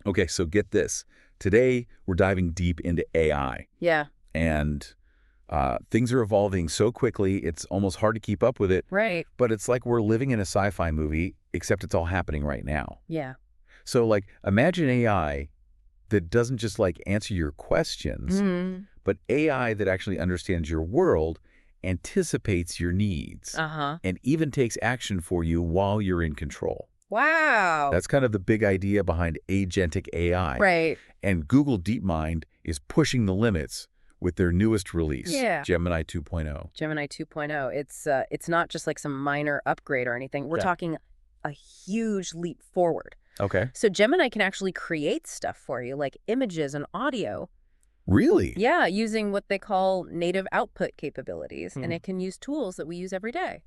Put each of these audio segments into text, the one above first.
Okay, so get this. Today, we're diving deep into AI. Yeah, And things are evolving so quickly, it's almost hard to keep up with it. right. But it's like we're living in a sci-fi movie, except it's all happening right now. Yeah. So, like, imagine AI that doesn't just, like, answer your questions, Mm. but AI that actually understands your world, anticipates your needs, Uh-huh. and even takes action for you while you're in control. Wow. That's kind of the big idea behind agentic AI. Right. And Google DeepMind is pushing the limits with their newest release, Yeah. Gemini 2.0. Gemini 2.0. It's not just like some minor upgrade or anything. We're Yeah. talking a huge leap forward. Okay. So Gemini can actually create stuff for you, like images and audio. Really? Yeah, using what they call native output capabilities. And it can use tools that we use every day.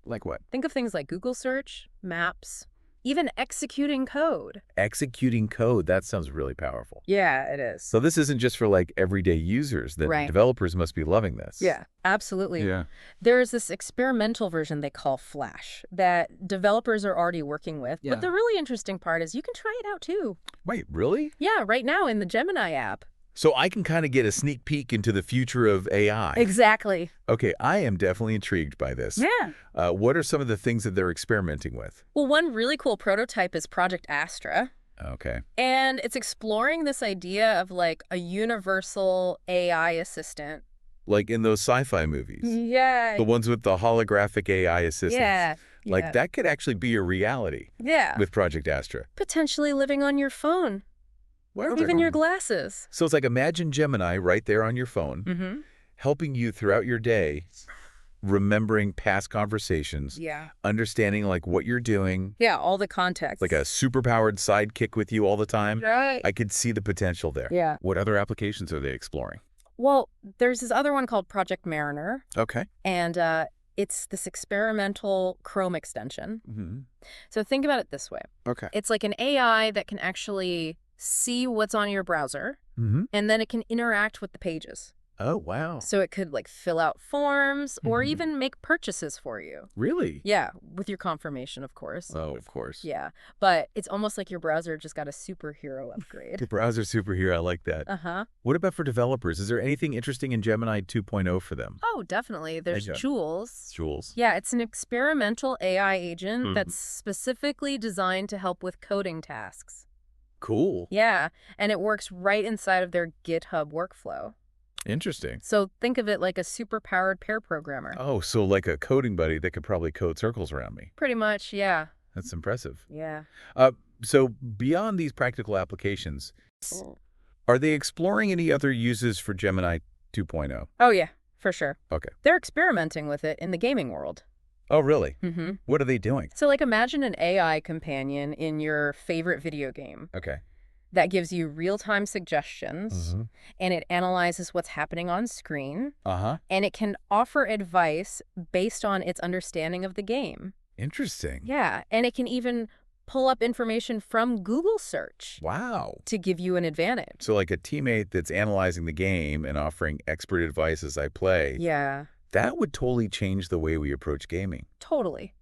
Like what? Think of things like Google search, maps, even executing code. Executing code. That sounds really powerful. Yeah, it is. So this isn't just for like everyday users. The Right. developers must be loving this. Yeah, absolutely. Yeah. There's this experimental version they call Flash that developers are already working with. Yeah. But the really interesting part is you can try it out too. Wait, really? Yeah, right now in the Gemini app. So I can kind of get a sneak peek into the future of AI. Exactly. Okay, I am definitely intrigued by this. Yeah. What are some of the things that they're experimenting with? Well, one really cool prototype is Project Astra. Okay. And it's exploring this idea of like a universal AI assistant. Like in those sci-fi movies. Yeah. The ones with the holographic AI assistants. Yeah. Like that could actually be a reality Yeah. with Project Astra. Potentially living on your phone or Wherever. even your glasses. So it's like imagine Gemini right there on your phone, Mm-hmm. helping you throughout your day, remembering past conversations, Yeah. understanding like what you're doing, Yeah, all the context. like a superpowered sidekick with you all the time. Right. I could see the potential there. Yeah. What other applications are they exploring? Well, there's this other one called Project Mariner, Okay. and it's this experimental Chrome extension. Mm-hmm. So think about it this way. Okay. It's like an AI that can actually see what's on your browser, Mm-hmm. and then it can interact with the pages. Oh, wow. So it could like fill out forms or Mhm. even make purchases for you. Really? Yeah, with your confirmation, of course. Oh, of course. Yeah, but it's almost like your browser just got a superhero upgrade. The browser superhero, I like that. Uh-huh. What about for developers? Is there anything interesting in Gemini 2.0 for them? Oh, definitely. There's Okay. Jules. Jules. Yeah, it's an experimental AI agent Mhm. that's specifically designed to help with coding tasks. Cool. Yeah, and it works right inside of their GitHub workflow. Interesting. So think of it like a super-powered pair programmer. Oh, so like a coding buddy that could probably code circles around me. Pretty much, yeah. That's impressive. Yeah. So beyond these practical applications, are they exploring any other uses for Gemini 2.0? Oh, yeah, for sure. Okay. They're experimenting with it in the gaming world. Oh, really? Mm-hmm. What are they doing? So, like, imagine an AI companion in your favorite video game Okay. that gives you real-time suggestions, and it analyzes what's happening on screen, Uh-huh. and it can offer advice based on its understanding of the game. Interesting. Yeah, and it can even pull up information from Google search Wow. to give you an advantage. So like a teammate that's analyzing the game and offering expert advice as I play, Yeah, that would totally change the way we approach gaming. totally.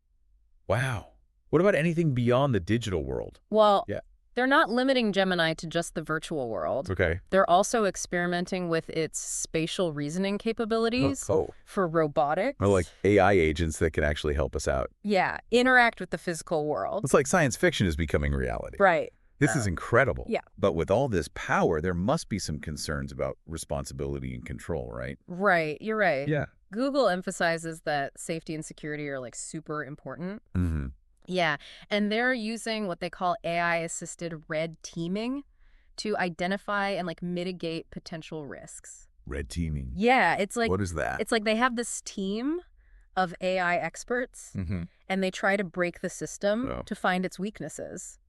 Wow. What about anything beyond the digital world? Well, Yeah. they're not limiting Gemini to just the virtual world. Okay. They're also experimenting with its spatial reasoning capabilities Oh. for robotics. Or like AI agents that can actually help us out. Yeah, interact with the physical world. It's like science fiction is becoming reality. Right. This is incredible. Yeah. But with all this power, there must be some concerns about responsibility and control, right? Right, you're right. Yeah. Google emphasizes that safety and security are like super important. Mm-hmm. Yeah, and they're using what they call AI-assisted red teaming to identify and like mitigate potential risks. Red teaming. Yeah, it's like What is that? it's like they have this team of AI experts Mm-hmm. and they try to break the system Oh. to find its weaknesses.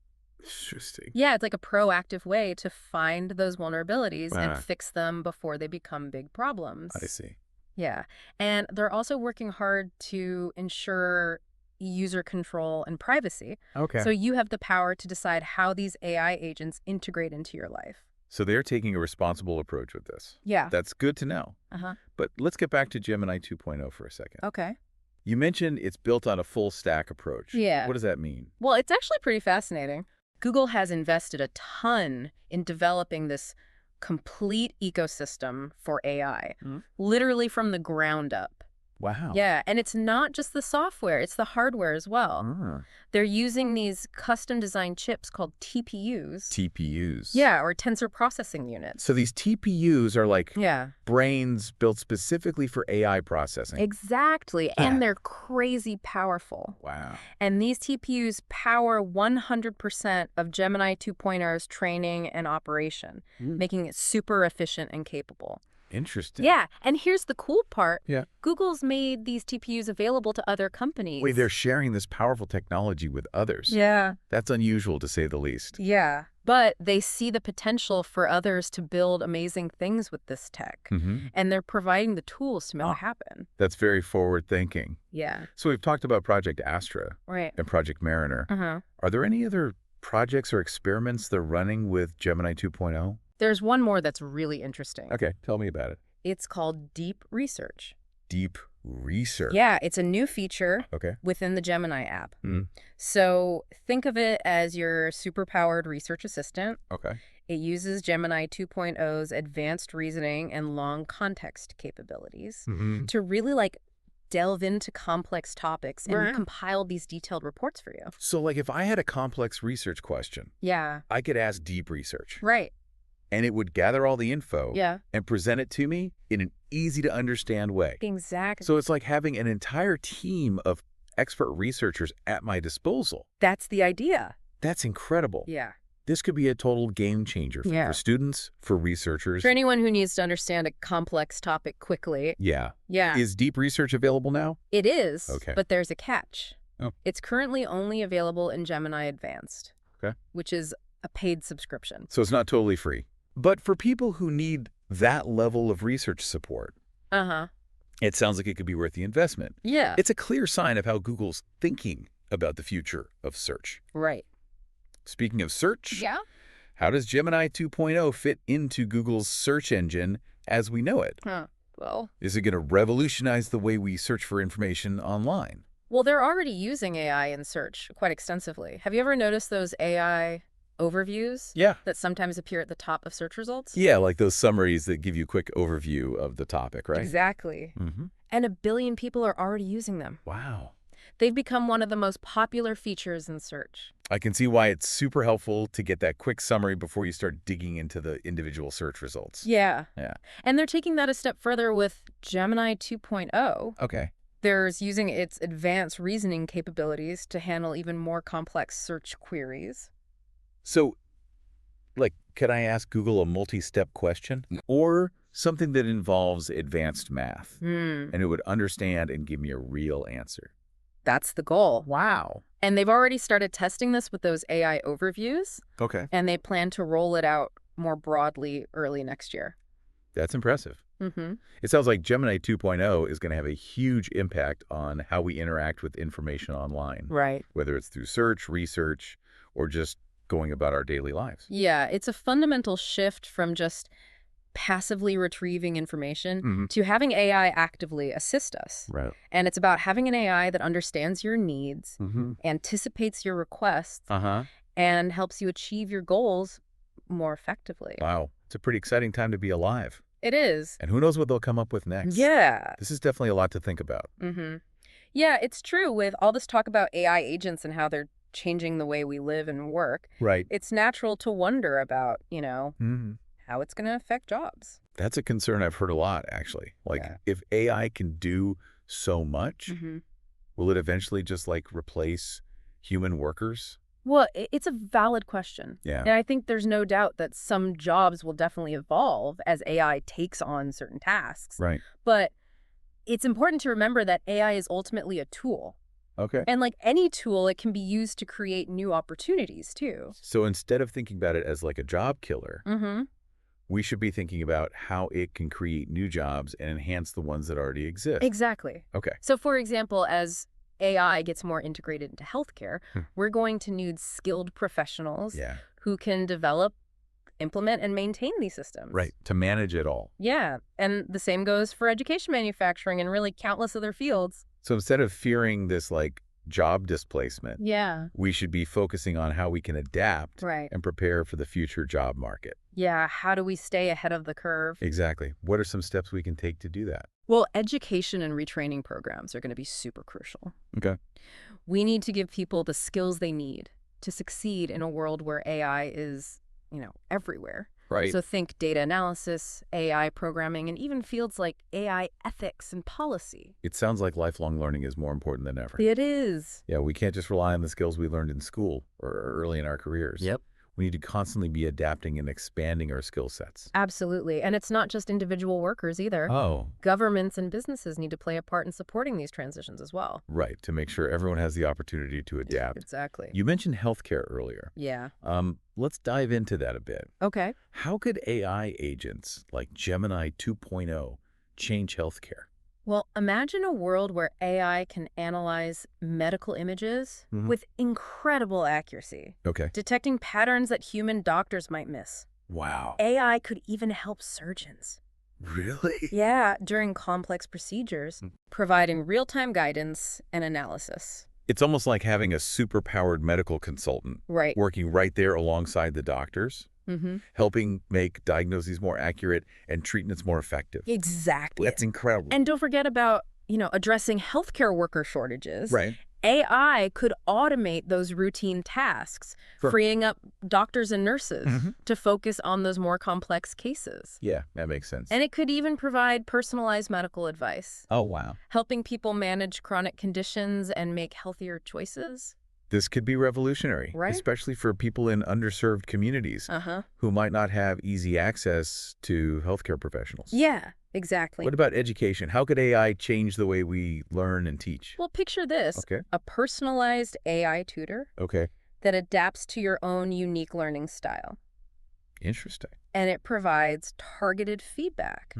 Interesting. Yeah, it's like a proactive way to find those vulnerabilities Ah. and fix them before they become big problems. I see. Yeah, and they're also working hard to ensure user control and privacy. Okay. So you have the power to decide how these AI agents integrate into your life. So they're taking a responsible approach with this. Yeah. That's good to know. Uh-huh. But let's get back to Gemini 2.0 for a second. Okay. You mentioned it's built on a full stack approach. Yeah. What does that mean? Well, it's actually pretty fascinating. Google has invested a ton in developing this complete ecosystem for AI, literally from the ground up. Wow. Yeah, and it's not just the software, it's the hardware as well. They're using these custom-designed chips called TPUs. TPUs. Yeah, or tensor processing units. So these TPUs are like Yeah. brains built specifically for AI processing. Exactly, and they're crazy powerful. Wow. And these TPUs power 100% of Gemini 2.0's training and operation, making it super efficient and capable. Interesting. Yeah, and here's the cool part. Yeah. Google's made these TPUs available to other companies. Wait, they're sharing this powerful technology with others. Yeah. That's unusual, to say the least. Yeah, but they see the potential for others to build amazing things with this tech, and they're providing the tools to make it happen. That's very forward-thinking. Yeah. So we've talked about Project Astra Right. and Project Mariner. Are there any other projects or experiments they're running with Gemini 2.0? There's one more that's really interesting. Okay, tell me about it. It's called Deep Research. Deep Research. Yeah, it's a new feature Okay. within the Gemini app. So think of it as your superpowered research assistant. Okay. It uses Gemini 2.0's advanced reasoning and long context capabilities to really delve into complex topics and compile these detailed reports for you. So if I had a complex research question, Yeah. I could ask Deep Research. Right. And it would gather all the info Yeah. and present it to me in an easy-to-understand way. Exactly. So it's like having an entire team of expert researchers at my disposal. That's the idea. That's incredible. Yeah. This could be a total game changer for students, for researchers. For anyone who needs to understand a complex topic quickly. Yeah. Yeah. Is Deep Research available now? It is, Okay. but there's a catch. Oh. It's currently only available in Gemini Advanced, Okay. which is a paid subscription. So it's not totally free. But for people who need that level of research support, it sounds like it could be worth the investment. Yeah. It's a clear sign of how Google's thinking about the future of search. Right. Speaking of search, Yeah. how does Gemini 2.0 fit into Google's search engine as we know it? Well, Is it going to revolutionize the way we search for information online? Well, they're already using AI in search quite extensively. Have you ever noticed those AI overviews that sometimes appear at the top of search results? Yeah, like those summaries that give you a quick overview of the topic, right? Exactly. And 1 billion people are already using them. Wow. They've become one of the most popular features in search. I can see why it's super helpful to get that quick summary before you start digging into the individual search results. Yeah. Yeah. And they're taking that a step further with Gemini 2.0. Okay. There's using its advanced reasoning capabilities to handle even more complex search queries. So, could I ask Google a multi-step question? Or something that involves advanced math? And it would understand and give me a real answer. That's the goal. Wow. And they've already started testing this with those AI overviews. Okay. And they plan to roll it out more broadly early next year. That's impressive. It sounds like Gemini 2.0 is going to have a huge impact on how we interact with information online. Right. Whether it's through search, research, or just going about our daily lives. Yeah, it's a fundamental shift from just passively retrieving information to having AI actively assist us. Right. And it's about having an AI that understands your needs, anticipates your requests, and helps you achieve your goals more effectively. Wow. It's a pretty exciting time to be alive. It is. And who knows what they'll come up with next. Yeah. This is definitely a lot to think about. Yeah, it's true. With all this talk about AI agents and how they're changing the way we live and work, Right. it's natural to wonder about, how it's going to affect jobs. That's a concern I've heard a lot, actually. If AI can do so much, will it eventually just replace human workers? Well, it's a valid question. Yeah. And I think there's no doubt that some jobs will definitely evolve as AI takes on certain tasks. Right. But it's important to remember that AI is ultimately a tool. Okay. And like any tool, it can be used to create new opportunities, too. So instead of thinking about it as a job killer, we should be thinking about how it can create new jobs and enhance the ones that already exist. Exactly. Okay. So, for example, as AI gets more integrated into healthcare, we're going to need skilled professionals who can develop, implement, and maintain these systems. Right. To manage it all. Yeah. And the same goes for education manufacturing and really countless other fields. So instead of fearing this job displacement. Yeah. We should be focusing on how we can adapt Right. and prepare for the future job market. Yeah, how do we stay ahead of the curve? Exactly. What are some steps we can take to do that? Well, education and retraining programs are going to be super crucial. Okay. We need to give people the skills they need to succeed in a world where AI is, everywhere. Right. So think data analysis, AI programming, and even fields like AI ethics and policy. It sounds like lifelong learning is more important than ever. It is. Yeah, we can't just rely on the skills we learned in school or early in our careers. Yep. We need to constantly be adapting and expanding our skill sets. Absolutely. And it's not just individual workers either. Oh, Governments and businesses need to play a part in supporting these transitions as well. right, to make sure everyone has the opportunity to adapt. Exactly. You mentioned healthcare earlier. Yeah. Let's dive into that a bit. Okay. How could AI agents like Gemini 2.0 change healthcare? Well, imagine a world where AI can analyze medical images with incredible accuracy, Okay. detecting patterns that human doctors might miss. Wow. AI could even help surgeons. Really? Yeah, during complex procedures, providing real-time guidance and analysis. It's almost like having a superpowered medical consultant Right. working right there alongside the doctors, helping make diagnoses more accurate and treatments more effective. Exactly. That's incredible. And don't forget about, addressing healthcare worker shortages. Right. AI could automate those routine tasks, Sure. freeing up doctors and nurses to focus on those more complex cases. Yeah, that makes sense. And it could even provide personalized medical advice, Oh, wow. helping people manage chronic conditions and make healthier choices. This could be revolutionary, Right. especially for people in underserved communities Uh-huh. who might not have easy access to healthcare professionals. Yeah, exactly. What about education? How could AI change the way we learn and teach? Well, picture this. Okay. A personalized AI tutor Okay. that adapts to your own unique learning style. Interesting. And it provides targeted feedback,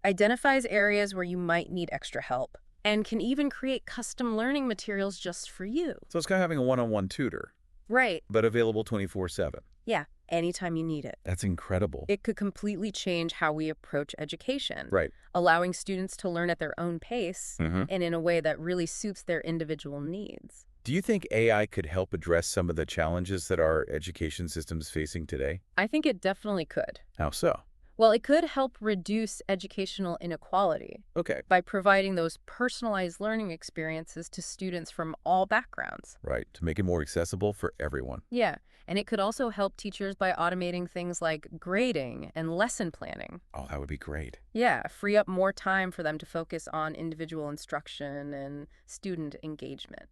identifies areas where you might need extra help, and can even create custom learning materials just for you. So it's kind of having a one-on-one tutor, Right. but available 24/7. Yeah, anytime you need it. That's incredible. It could completely change how we approach education, Right. allowing students to learn at their own pace Mm-hmm. and in a way that really suits their individual needs. Do you think AI could help address some of the challenges that our education system is facing today? I think it definitely could. How so? Well, it could help reduce educational inequality Okay. by providing those personalized learning experiences to students from all backgrounds. Right. To make it more accessible for everyone. Yeah, and it could also help teachers by automating things like grading and lesson planning. Oh, that would be great. Yeah, free up more time for them to focus on individual instruction and student engagement.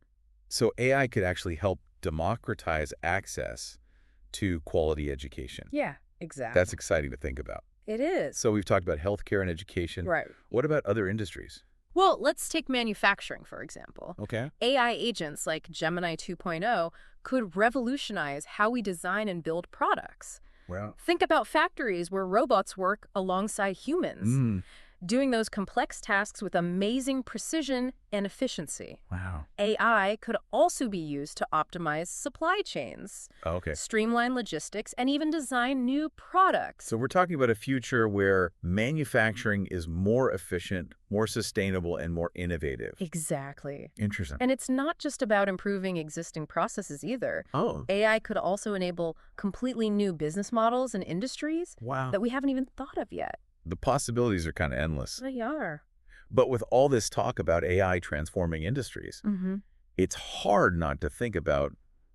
So AI could actually help democratize access to quality education. Yeah, exactly. That's exciting to think about. It is. So we've talked about healthcare and education. Right. What about other industries? Well, let's take manufacturing, for example. Okay. AI agents like Gemini 2.0 could revolutionize how we design and build products. Well. Think about factories where robots work alongside humans, doing those complex tasks with amazing precision and efficiency. Wow. AI could also be used to optimize supply chains, Oh, okay. streamline logistics, and even design new products. So we're talking about a future where manufacturing is more efficient, more sustainable, and more innovative. Exactly. Interesting. And it's not just about improving existing processes either. Oh. AI could also enable completely new business models and industries Wow. that we haven't even thought of yet. The possibilities are kind of endless. They are. But with all this talk about AI transforming industries, Mm-hmm. it's hard not to think about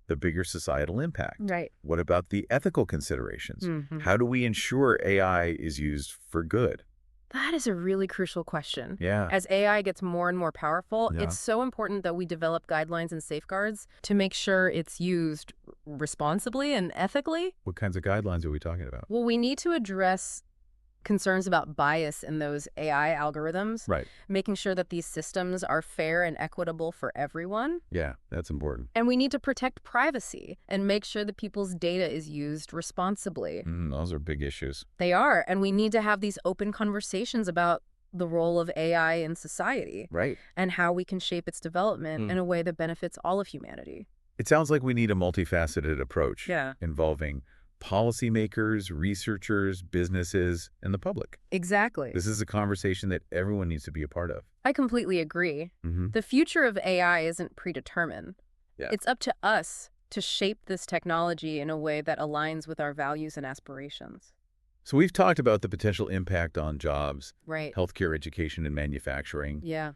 the bigger societal impact. Right. What about the ethical considerations? Mm-hmm. How do we ensure AI is used for good? That is a really crucial question. Yeah. As AI gets more and more powerful, Yeah. it's so important that we develop guidelines and safeguards to make sure it's used responsibly and ethically. What kinds of guidelines are we talking about? Well, we need to address concerns about bias in those AI algorithms, Right. making sure that these systems are fair and equitable for everyone. Yeah, that's important. And we need to protect privacy and make sure that people's data is used responsibly. Those are big issues. They are, and we need to have these open conversations about the role of AI in society Right. and how we can shape its development in a way that benefits all of humanity. It sounds like we need a multifaceted approach Yeah. involving policymakers, researchers, businesses, and the public. Exactly. This is a conversation that everyone needs to be a part of. I completely agree. The future of AI isn't predetermined. Yeah. It's up to us to shape this technology in a way that aligns with our values and aspirations. So we've talked about the potential impact on jobs, Right. healthcare, education, and manufacturing. Yeah.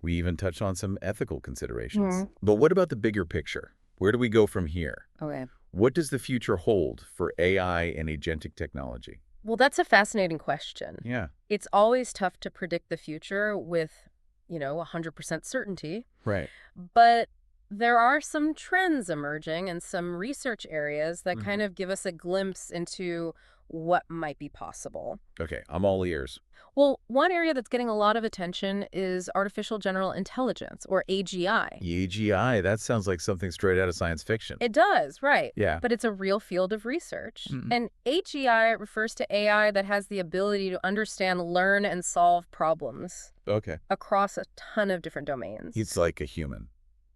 We even touched on some ethical considerations. But what about the bigger picture? Where do we go from here? Okay. What does the future hold for AI and agentic technology? Well, that's a fascinating question. Yeah. It's always tough to predict the future with, 100% certainty. Right. But there are some trends emerging and some research areas that kind of give us a glimpse into what might be possible. Okay, I'm all ears. Well, one area that's getting a lot of attention is artificial general intelligence, or AGI. AGI, that sounds like something straight out of science fiction. It does, right. Yeah. But it's a real field of research. And AGI refers to AI that has the ability to understand, learn, and solve problems Okay. across a ton of different domains. It's like a human.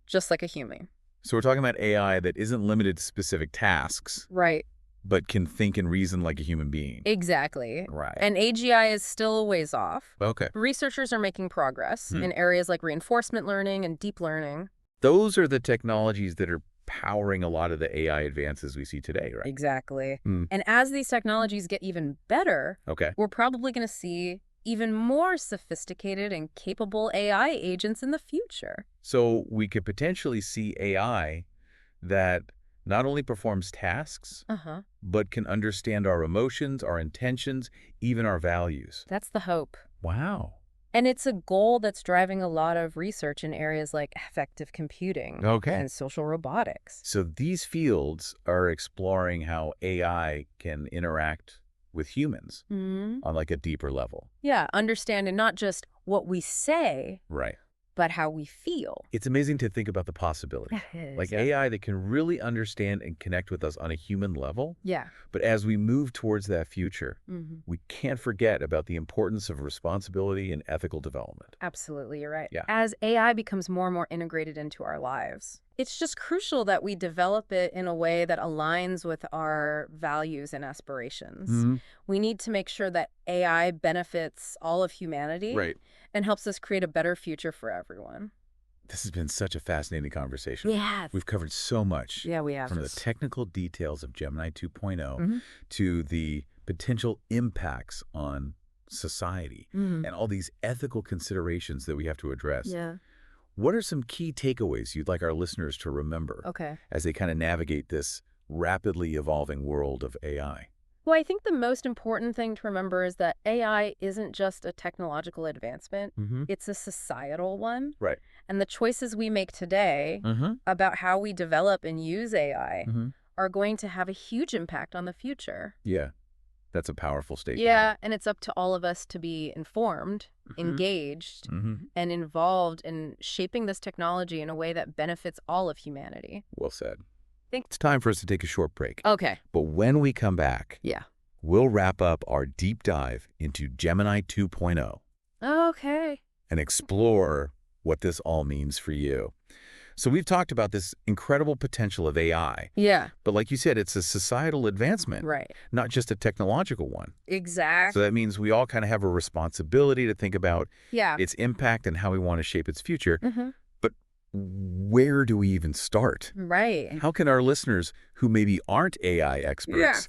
Just like a human. So we're talking about AI that isn't limited to specific tasks, Right. but can think and reason like a human being. Exactly. Right. And AGI is still a ways off. Okay. Researchers are making progress in areas like reinforcement learning and deep learning. Those are the technologies that are powering a lot of the AI advances we see today, right? Exactly. And as these technologies get even better, Okay. we're probably going to see even more sophisticated and capable AI agents in the future. So we could potentially see AI that not only performs tasks, but can understand our emotions, our intentions, even our values. That's the hope. Wow. And it's a goal that's driving a lot of research in areas like affective computing and social robotics. So these fields are exploring how AI can interact with humans on like a deeper level. Yeah, understanding not just what we say, Right. but how we feel. It's amazing to think about the possibilities. Like AI that can really understand and connect with us on a human level. Yeah. But as we move towards that future, we can't forget about the importance of responsibility and ethical development. Absolutely, you're right. Yeah. As AI becomes more and more integrated into our lives, it's just crucial that we develop it in a way that aligns with our values and aspirations. We need to make sure that AI benefits all of humanity and helps us create a better future for everyone. This has been such a fascinating conversation. Yeah. We've covered so much. Yeah, we have. From the technical details of Gemini 2.0 to the potential impacts on society and all these ethical considerations that we have to address. Yeah. What are some key takeaways you'd like our listeners to remember as they kind of navigate this rapidly evolving world of AI? Well, I think the most important thing to remember is that AI isn't just a technological advancement. It's a societal one. Right. And the choices we make today about how we develop and use AI are going to have a huge impact on the future. Yeah, that's a powerful statement. Yeah, and it's up to all of us to be informed, engaged, and involved in shaping this technology in a way that benefits all of humanity. Well said. It's time for us to take a short break. Okay. But when we come back, we'll wrap up our deep dive into Gemini 2.0 Okay. and explore what this all means for you. So we've talked about this incredible potential of AI. Yeah. But like you said, it's a societal advancement, Right. not just a technological one. Exactly. So that means we all kind of have a responsibility to think about its impact and how we want to shape its future. But where do we even start? Right. How can our listeners who maybe aren't AI experts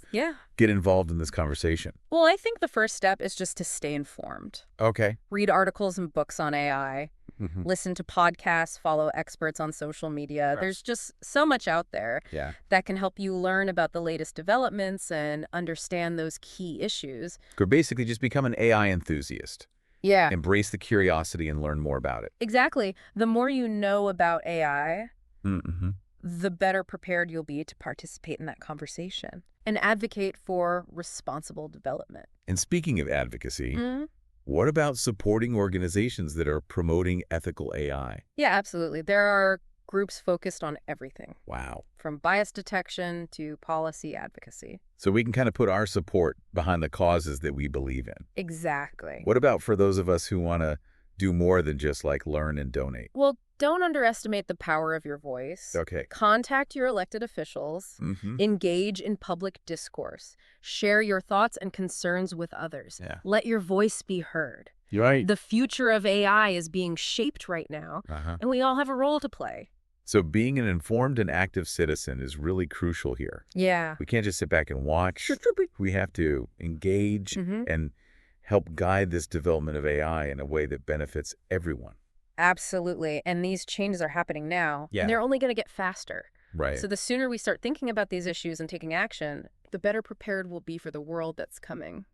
get involved in this conversation? Well, I think the first step is just to stay informed. Okay. Read articles and books on AI. Listen to podcasts, follow experts on social media. There's just so much out there that can help you learn about the latest developments and understand those key issues. Could basically just become an AI enthusiast. Yeah. Embrace the curiosity and learn more about it. Exactly. The more you know about AI, the better prepared you'll be to participate in that conversation and advocate for responsible development. And speaking of advocacy, what about supporting organizations that are promoting ethical AI? Yeah, absolutely. There are groups focused on everything. Wow. From bias detection to policy advocacy. So we can kind of put our support behind the causes that we believe in. Exactly. What about for those of us who want to do more than just like learn and donate. Well, don't underestimate the power of your voice. Okay. Contact your elected officials. Engage in public discourse. Share your thoughts and concerns with others. Yeah. Let your voice be heard. You're right. The future of AI is being shaped right now, and we all have a role to play. So being an informed and active citizen is really crucial here. Yeah. We can't just sit back and watch. We have to engage and help guide this development of AI in a way that benefits everyone. Absolutely. And these changes are happening now. Yeah. And they're only going to get faster. Right. So the sooner we start thinking about these issues and taking action, the better prepared we'll be for the world that's coming.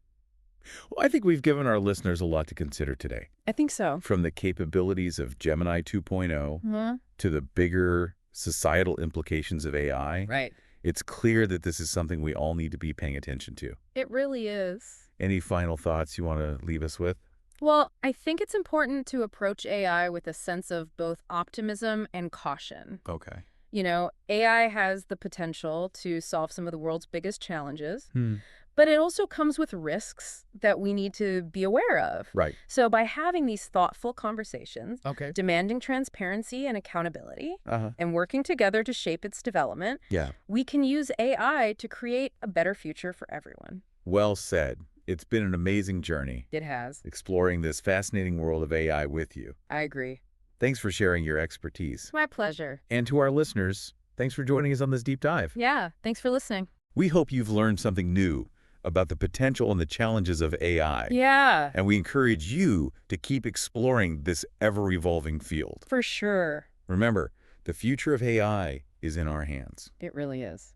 Well, I think we've given our listeners a lot to consider today. I think so. From the capabilities of Gemini 2.0 to the bigger societal implications of AI, Right. it's clear that this is something we all need to be paying attention to. It really is. Any final thoughts you want to leave us with? Well, I think it's important to approach AI with a sense of both optimism and caution. Okay. You know, AI has the potential to solve some of the world's biggest challenges, but it also comes with risks that we need to be aware of. Right. So by having these thoughtful conversations, Okay. demanding transparency and accountability, Uh-huh. and working together to shape its development, Yeah. we can use AI to create a better future for everyone. Well said. It's been an amazing journey It has. exploring this fascinating world of AI with you. I agree. Thanks for sharing your expertise. My pleasure. And to our listeners, thanks for joining us on this deep dive. Yeah, thanks for listening. We hope you've learned something new about the potential and the challenges of AI. Yeah, And we encourage you to keep exploring this ever-evolving field. for sure. Remember, the future of AI is in our hands. It really is.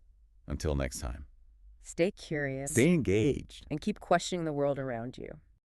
Until next time, Stay curious stay engaged. and keep questioning the world around you.